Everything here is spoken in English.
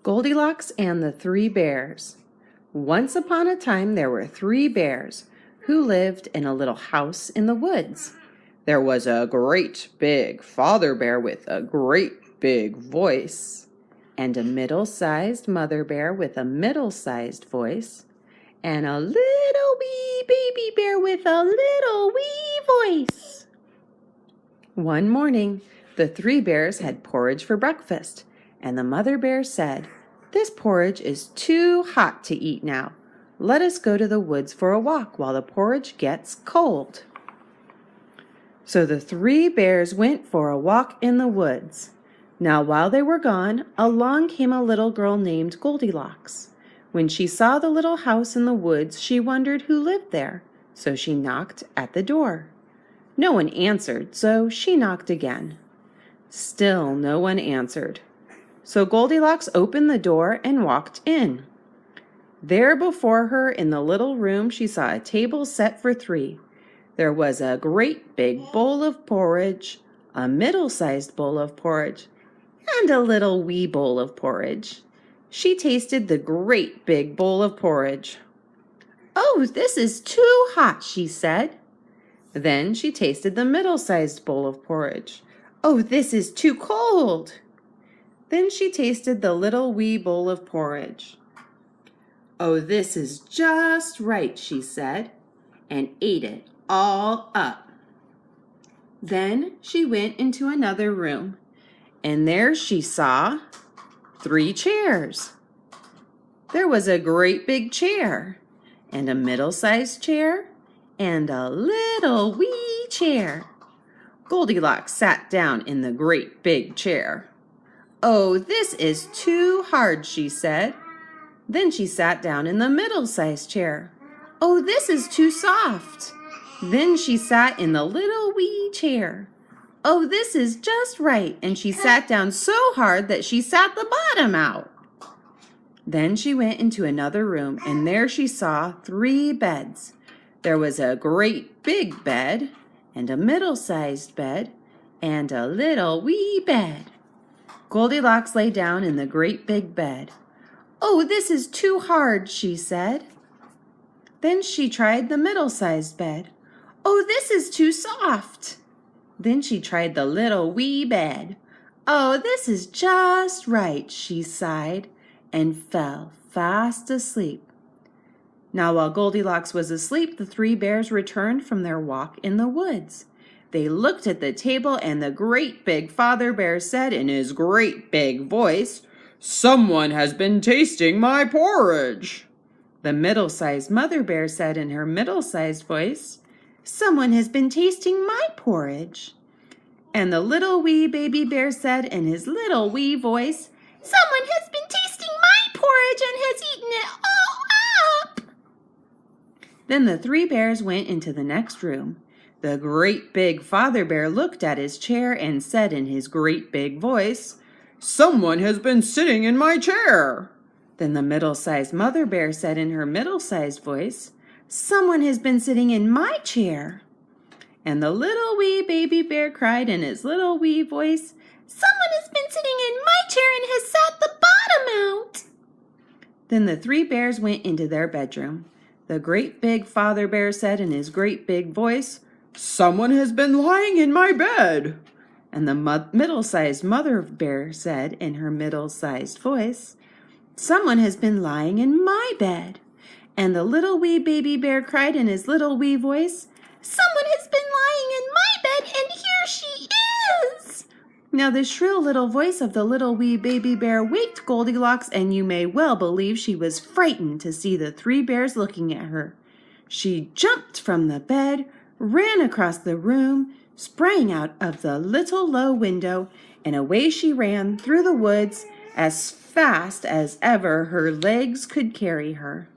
Goldilocks and the Three Bears. Once upon a time there were three bears who lived in a little house in the woods. There was a great big father bear with a great big voice, and a middle-sized mother bear with a middle-sized voice, and a little wee baby bear with a little wee voice. One morning, the three bears had porridge for breakfast, and the mother bear said, "This porridge is too hot to eat now. Let us go to the woods for a walk while the porridge gets cold." So the three bears went for a walk in the woods. Now while they were gone, along came a little girl named Goldilocks. When she saw the little house in the woods, she wondered who lived there, so she knocked at the door. No one answered, so she knocked again. Still no one answered. So Goldilocks opened the door and walked in. There before her in the little room she saw a table set for three. There was a great big bowl of porridge, a middle-sized bowl of porridge, and a little wee bowl of porridge. She tasted the great big bowl of porridge. "Oh, this is too hot," she said. Then she tasted the middle-sized bowl of porridge. "Oh, this is too cold." Then she tasted the little wee bowl of porridge. "Oh, this is just right," she said, and ate it all up. Then she went into another room, and there she saw three chairs. There was a great big chair, and a middle-sized chair, and a little wee chair. Goldilocks sat down in the great big chair. "Oh, this is too hard," she said. Then she sat down in the middle-sized chair. "Oh, this is too soft." Then she sat in the little wee chair. "Oh, this is just right," and she sat down so hard that she sat the bottom out. Then she went into another room, and there she saw three beds. There was a great big bed, and a middle-sized bed, and a little wee bed. Goldilocks lay down in the great big bed. "Oh, this is too hard," she said. Then she tried the middle-sized bed. "Oh, this is too soft." Then she tried the little wee bed. "Oh, this is just right," she sighed, and fell fast asleep. Now while Goldilocks was asleep, the three bears returned from their walk in the woods. They looked at the table, and the great big father bear said in his great big voice, "Someone has been tasting my porridge." The middle-sized mother bear said in her middle-sized voice, "Someone has been tasting my porridge." And the little wee baby bear said in his little wee voice, "Someone has been tasting my porridge and has eaten it all up." Then the three bears went into the next room. The great big father bear looked at his chair and said in his great big voice, "Someone has been sitting in my chair." Then the middle-sized mother bear said in her middle-sized voice, "Someone has been sitting in my chair." And the little wee baby bear cried in his little wee voice, "Someone has been sitting in my chair and has sat the bottom out." Then the three bears went into their bedroom. The great big father bear said in his great big voice, "Someone has been lying in my bed." And the middle-sized mother bear said in her middle-sized voice, "Someone has been lying in my bed." And the little wee baby bear cried in his little wee voice, "Someone has been lying in my bed, and here she is." Now the shrill little voice of the little wee baby bear waked Goldilocks, and you may well believe she was frightened to see the three bears looking at her. She jumped from the bed, ran across the room, sprang out of the little low window, and away she ran through the woods as fast as ever her legs could carry her.